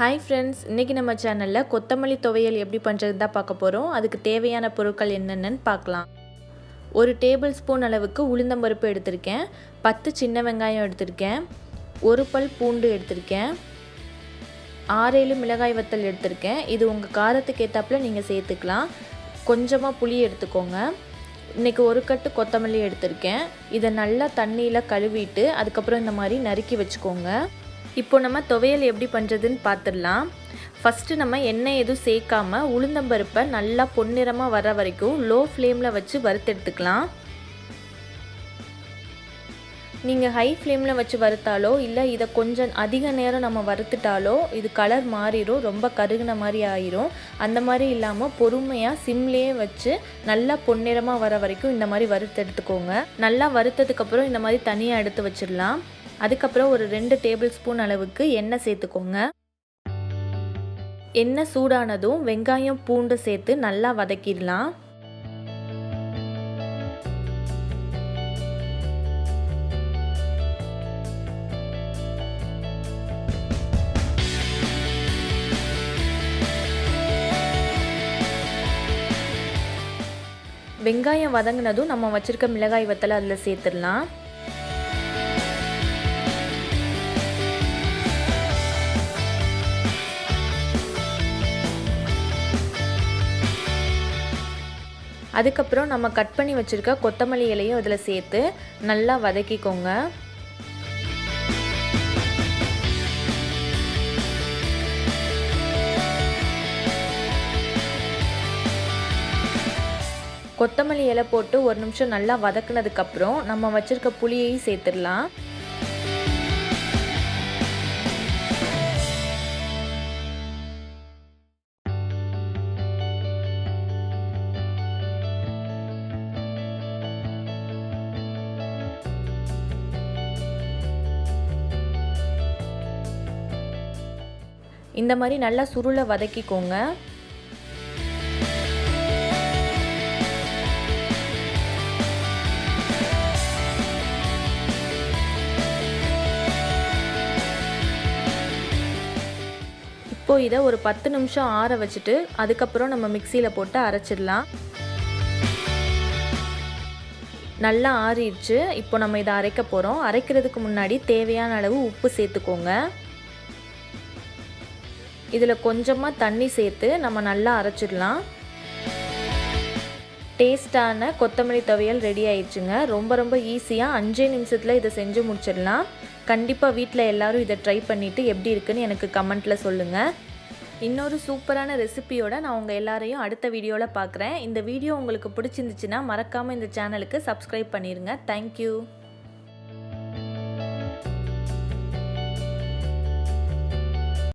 Hi friends, இன்றைக்கி நம்ம சேனலில் கொத்தமல்லி துவையல் எப்படி பண்ணுறது தான் பார்க்க போகிறோம். அதுக்கு தேவையான பொருட்கள் என்னென்னு பார்க்கலாம். ஒரு டேபிள் ஸ்பூன் அளவுக்கு உளுந்தம்பருப்பு எடுத்திருக்கேன், 10 சின்ன வெங்காயம் எடுத்திருக்கேன், ஒரு பல் பூண்டு எடுத்திருக்கேன், 6-7 மிளகாய் வத்தல் எடுத்திருக்கேன். இது உங்கள் காரத்துக்கு ஏற்றாப்புல நீங்கள் சேர்த்துக்கலாம். கொஞ்சமாக புளி எடுத்துக்கோங்க. இன்றைக்கி ஒரு கட்டு கொத்தமல்லி எடுத்திருக்கேன். இதை நல்லா தண்ணியில் கழுவிட்டு அதுக்கப்புறம் இந்த மாதிரி நறுக்கி வச்சுக்கோங்க. இப்போ நம்ம துவையல் எப்படி பண்ணுறதுன்னு பார்த்துடலாம். ஃபஸ்ட்டு நம்ம எண்ணெய் எதுவும் சேர்க்காம உளுந்தம்பருப்பை நல்லா பொன்னிறமாக வர வரைக்கும் லோ ஃப்ளேமில் வச்சு வறுத்தெடுத்துக்கலாம். நீங்கள் ஹை ஃப்ளேமில் வச்சு வறுத்தாலோ இல்லை இதை கொஞ்சம் அதிக நேரம் நம்ம வறுத்துட்டாலோ இது கலர் மாறிடும், ரொம்ப கருகுன மாதிரி ஆயிரும். அந்த மாதிரி இல்லாமல் பொறுமையாக சிம்லேயே வச்சு நல்லா பொன்னிறமாக வர வரைக்கும் இந்த மாதிரி வறுத்தெடுத்துக்கோங்க. நல்லா வறுத்ததுக்கப்புறம் இந்த மாதிரி தனியாக எடுத்து வச்சிடலாம். அதுக்கப்புறம் ஒரு 2 டேபிள் ஸ்பூன் அளவுக்கு எண்ணெய் சேர்த்துக்கோங்க. எண்ணெய் சூடானதும் வெங்காயம் பூண்டு சேர்த்து நல்லா வதக்கிடலாம். வெங்காயம் வதங்கினதும் நம்ம வச்சிருக்க மிளகாய் வத்தலை அதில் சேர்த்துடலாம். அதுக்கப்புறம் நம்ம கட் பண்ணி வச்சுருக்க கொத்தமல்லி இலையும் அதில் சேர்த்து நல்லா வதக்கிக்கோங்க. கொத்தமல்லி இலை போட்டு ஒரு நிமிஷம் நல்லா வதக்குனதுக்கப்புறம் நம்ம வச்சுருக்க புளியையும் சேர்த்துடலாம். இந்த மாதிரி நல்லா சுருளை வதக்கிக்கோங்க. இப்போ இதை ஒரு 10 நிமிஷம் ஆற வச்சுட்டு அதுக்கப்புறம் நம்ம மிக்சியில் போட்டு அரைச்சிடலாம். நல்லா ஆறிடுச்சு. இப்போ நம்ம இதை அரைக்க போகிறோம். அரைக்கிறதுக்கு முன்னாடி தேவையான அளவு உப்பு சேர்த்துக்கோங்க. இதில் கொஞ்சமாக தண்ணி சேர்த்து நம்ம நல்லா அரைச்சிடலாம். டேஸ்டான கொத்தமல்லி துவையல் ரெடி ஆயிடுச்சுங்க. ரொம்ப ஈஸியாக 5 நிமிஷத்தில் இதை செஞ்சு முடிச்சிடலாம். கண்டிப்பாக வீட்டில் எல்லோரும் இதை ட்ரை பண்ணிவிட்டு எப்படி இருக்குன்னு எனக்கு கமெண்ட்டில் சொல்லுங்கள். இன்னொரு சூப்பரான ரெசிபியோட நான் உங்கள் எல்லாரையும் அடுத்த வீடியோவில் பார்க்குறேன். இந்த வீடியோ உங்களுக்கு பிடிச்சிருந்துச்சுன்னா மறக்காமல் இந்த சேனலுக்கு சப்ஸ்கிரைப் பண்ணிடுங்க. தேங்க்யூ.